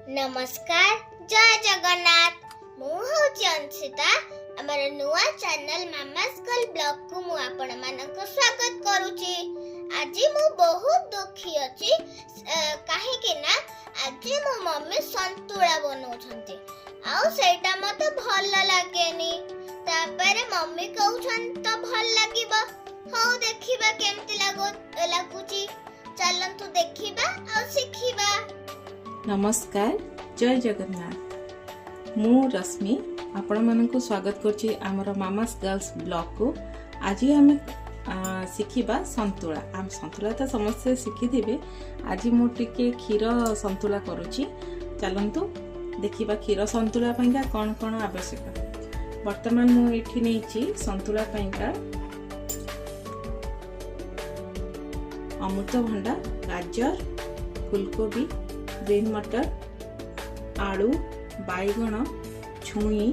नमस्कार जय जगन्नाथ मु हूँ अंशिता आमर नुआ चैनल मामास गर्ल ब्लॉग को मु आपण मानक स्वागत करूची। आज मु बहुत दुखी अछि काहे कि ना आज मो मम्मी संतुला बनौछंती आउ सेटा मते भल लागेनी तापर मम्मी कहउछन त भल लागिबो हो देखिबा केमति लागुची चलंतु देखिबा आ सिखिबा। नमस्कार जय जगन्नाथ मु रश्मि आपण मानक स्वागत करछि आमर मामास गर्ल्स ब्लॉग को। आज आम शिखिबा संतुला। आम संतुला तो समस्त शिखिथिबे। आज मु टिके क्षीर संतुला करूछि चलंतु देखिबा क्षीर संतुला पइका कोन कोन आवश्यक। वर्तमान मु एठी नेछि संतुला पइका अमृतभंडा, गाजर, फूलकोबी, ग्रीन मटर, आलू, बैगण, छुई,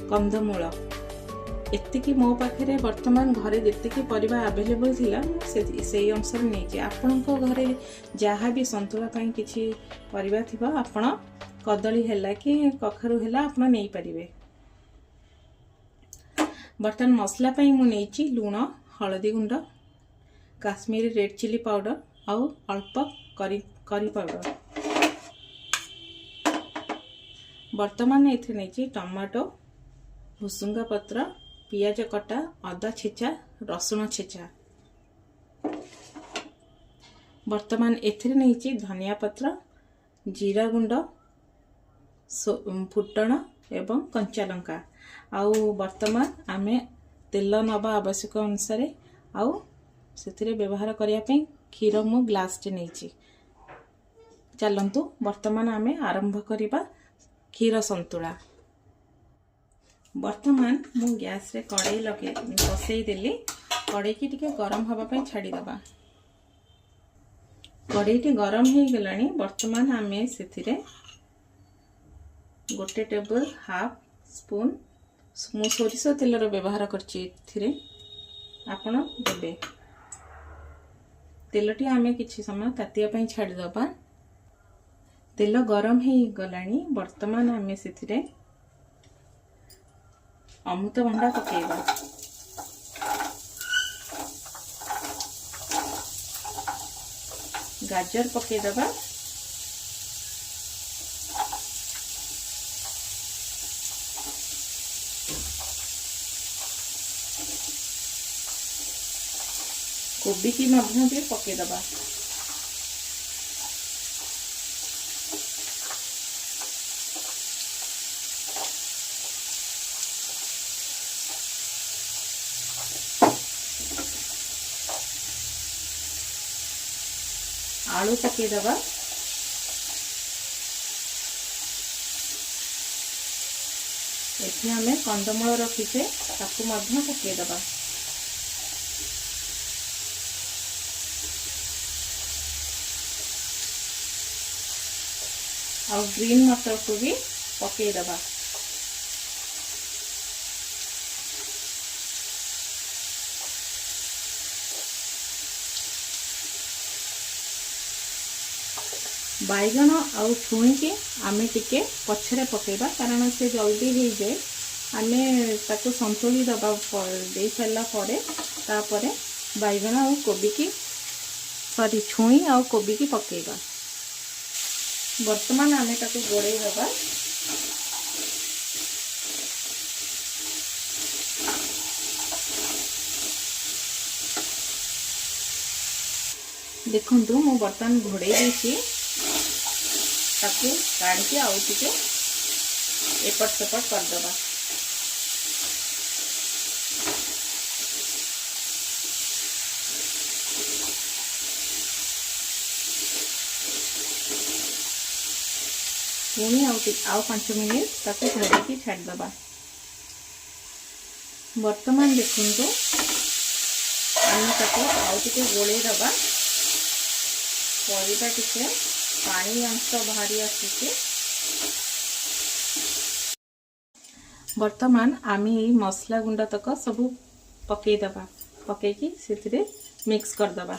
कंदमूल एतिकी मो पाखे वर्तमान घरे जेतिकी परिबा अवेलेबल थिला से अनुसार नहीं। आपण घरे जहाँ भी संतुला पाई किछि परिबा थिबा आपण कदली हैला कि कखारु हैला आपण नहीं परिबे। बर्तन मसला पाई मु नेछि लूण, हळदी गुंड, काश्मीरी रेड चिली पाउडर आउ अल्प करी पाउडर। वर्तमान एथे नेछि टमाटो, भुसुंगा पत्र, पियाज कटा, अदा छेचा, रसुण छेचा। वर्तमान एथे नेछि धनिया पत्र, जीरा गुंड, फुटण एवं कंचा लंका। आउ वर्तमान आमे तेल नबा आवश्यक अनुसार आउ सेथिरे व्यवहार करिया पे क्षीर मु ग्लास टे नेछि। चलंतु वर्तमान आमे आरंभ करिबा क्षीर संतुला। वर्तमान मु गैस रे कड़ाई लगे बसई देली। कड़ाई की टिके गरम हवा पे छाड़ी दबा। कड़ाई टी गरम हे गलानी। वर्तमान आमे सेथिरे गोटे टेबल हाफ स्पून मु सोरिष तेल रो व्यवहार करछि। एथिरे आपण देबे तेलटी आमे किछि समय तातिया पे छाड़ी दबा। तेल गरम हे गलानी। वर्तमान आमे सेथिरे अमृतभंडा पकेइबा। गाजर पकेइ दबा। कोबी की मध्य भी पकेइ दबा। आलू पकेइ दबा। एठी हमें कंदमूल रखीचे ताकू मध्य पकेइ दबा। और ग्रीन मटर को भी पकेइ दबा। बैगण आउ छुई के आमे टिके पछरे पकेइबा कारण से जल्दी हो जाए। आमे ताको संतुली दबा दे सारा परे तापरे बैगण आउ कोबी की सॉरी छुई आउ कोबी की पकेइबा। वर्तमान आमे ताको गोड़े दबा। देखंतु मो बर्तन घोड़े देछि ताकू काढ़ी के आउ टिके एपट सेपट कर दबा। पुणी आउ 5 मिनिट ताकू घोड़े की छाड़ दबा। वर्तमान देखंतु आमे ताकू आउ टिके गोले दबा। परिबा टिके पानी अंश बाहरी आसी। वर्तमान आमे ये मसला गुंडा तक सब पकई दबा। पकईकी से मिक्स कर दबा।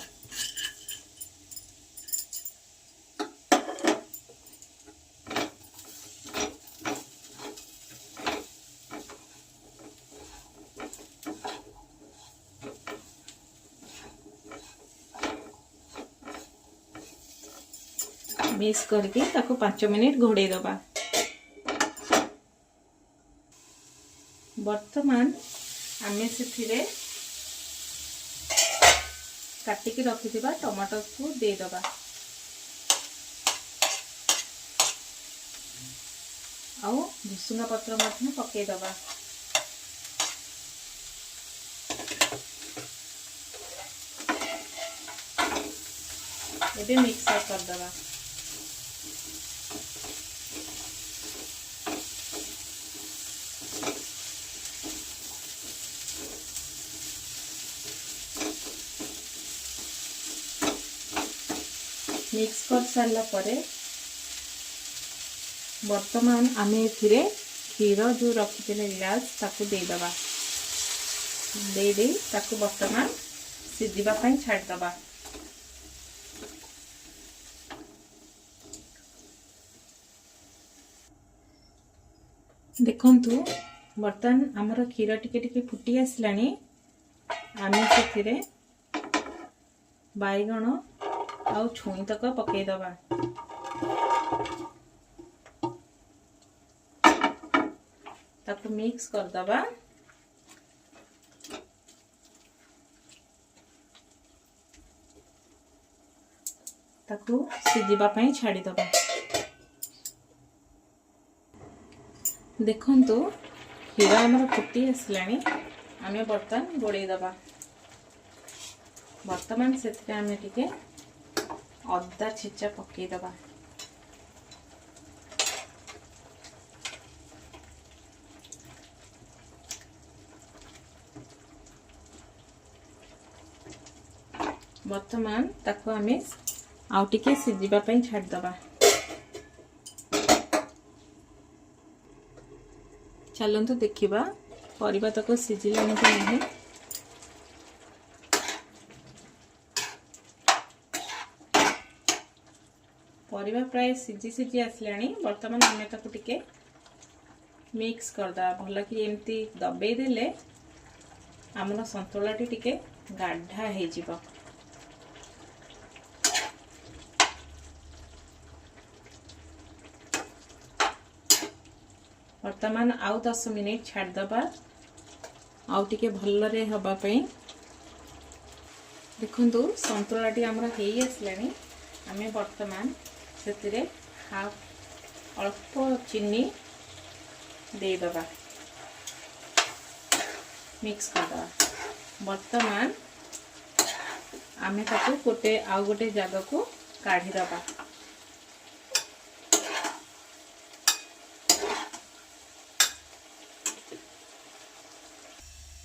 मिक्स करके ताको 5 मिनिट घोड़े दबा। वर्तमान आमे से काटिकी रखिथिबा टमाटर को दे दबा। आउ भुसुंगा पत्र मध्य पके दबा। एबे मिक्सर कर दबा। मिक्स कर सारा परे वर्तमान आमे एथिरे क्षीर जो रखिथिले गिलास ताको दे दबा। दे ताको वर्तमान सिझिबा पई छाड़ दबा। देखंतु बर्तन आमर क्षीर टिके टिके फुटी आसलानी। आमे सेथिरे बाइगण आउ छुई तक पके दबा। ताको मिक्स कर दबा। ताको सिझिबा पई छाड़ी दबा। देखंतु क्षीर आमर फुटी आसलानी। आमे बर्तन गोड़े दबा। वर्तमान से आमे टिके अदा छेचा पके दबा। वर्तमान ताको आमे आउ टिके सिझिबा पई छाड़ दबा। चलंतु देखिबा परिबा तक सिझिलानी कि नहीं। परिबा प्राय सिझी आसलानी। वर्तमान आमे ताको टिके मिक्स कर दा। भल कि एमती दबे देले आमर संतुलाटी टिके गाढ़ा हे जिवो। वर्तमान आउ 10 मिनिट छाड़ दबा आउ टिके भल रे हबा पई। देखंतु संतुलाटी आमर हे आसलानी। आमे वर्तमान सेतिरे हाफ अल्प चीनी दे दबा। मिक्स कर दबा। वर्तमान आमे ताको गोटे आउ गोटे जगह को काढ़ी दबा।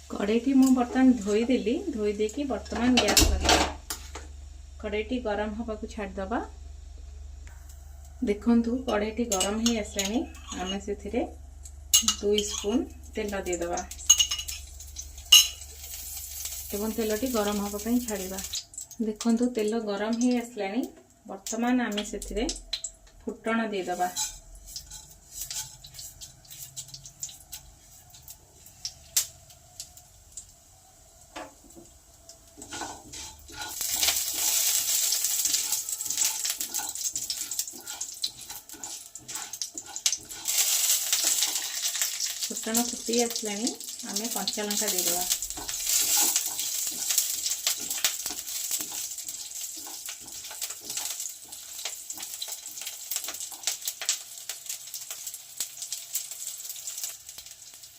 कड़ेटी मु बर्तन धोई देली। धोई देकी वर्तमान गैस लगा। कड़ेटी गरम हवा को छाड़ दबा। देखंतु कड़ेटी गरम ही आसलानी। आमे सेथिरे 2 स्पून तेल दे दबा एवं तेलटी गरम हवा पई छाड़ीबा। देखंतु तेल गरम ही आसलानी। वर्तमान आमे सेथिरे फुटण दे दबा। फुटण फुटी आसलानी। आमे कंचा लंका दे दबा।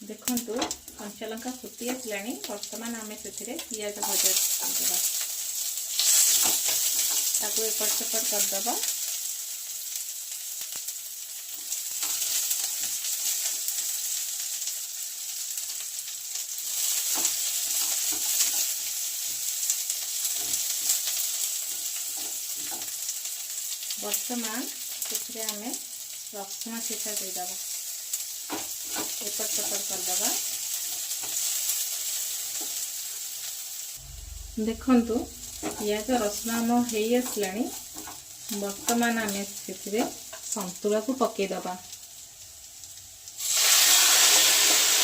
देखंतु कंचा लंका फुटी आसलानी। वर्तमान आमे सेथिरे पियाज भजा दबा। ताको एपट सेपट कर दबा। वर्तमान से आमे रसुण छेचा दे दबा। एपट सेपट कर दबा। देखंतु पियाज रसुण आम हो आसलानी। वर्तमान आमे से संतुला को पके दबा।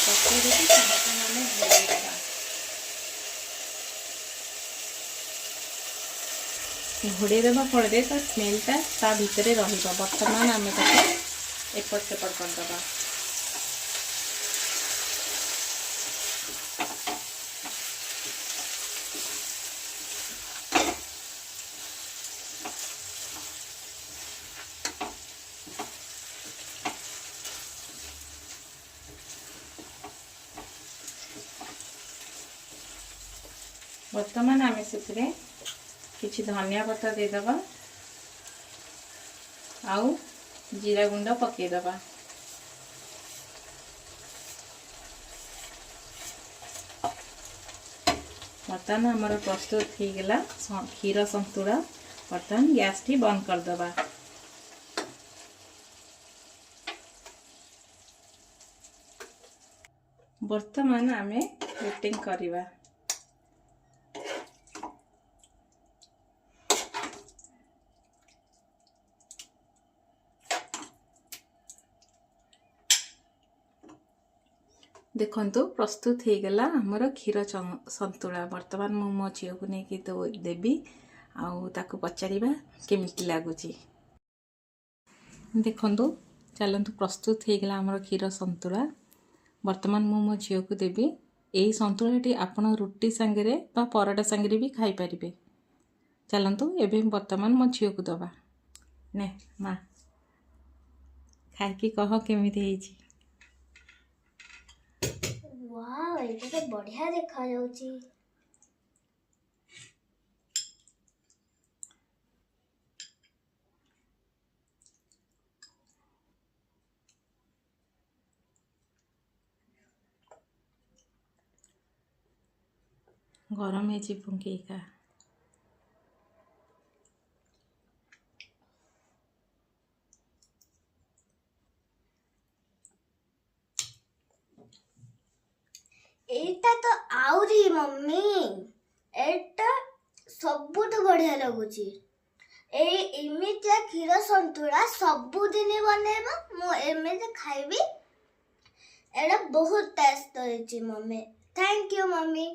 पके देके संतुला आमे घोड़ेई दबा। घोड़े देवा फल ता स्मेलटा ता भितर रहिबा। वर्तमान आम एपट सेपट करदबा। वर्तमान आम से किछि धनिया पत्ता देदबा आउ जीरा गुंड पकेदबा। वर्तमान आमर प्रस्तुत हो गला क्षीर संतुला। वर्तमान गैस टी बंद करदबा। वर्तमान आमे वेटिंग करिबा। देखंतु प्रस्तुत हो गला हमर क्षीर संतुला। वर्तमान मु मो झियो को नहीं तो देबी आउ ताको पचारिबा केमिति लागुची। देखंतु चलंतु प्रस्तुत हो गला हमर क्षीर संतुला। वर्तमान मु मो झियो को देबी। एई संतुलाटी आपण रुटी संगरे बा पराठा संगरे भी खाई परिबे। चलंतु एबे वर्तमान मो झियो को दबा। ने मा खाई की कह केमिति हेची। वाव एटा तो बढ़िया देखा जाउची। गरम हेची पुंकी का। एटा तो आउरी मम्मी एटा सबुठ बढ़िया लगुची। एमितिया क्षीर संतुला सबुदिन बनेबा मु एमिति खाइबी। एटा बहुत टेस्ट होइची मम्मी। Thank you mummy.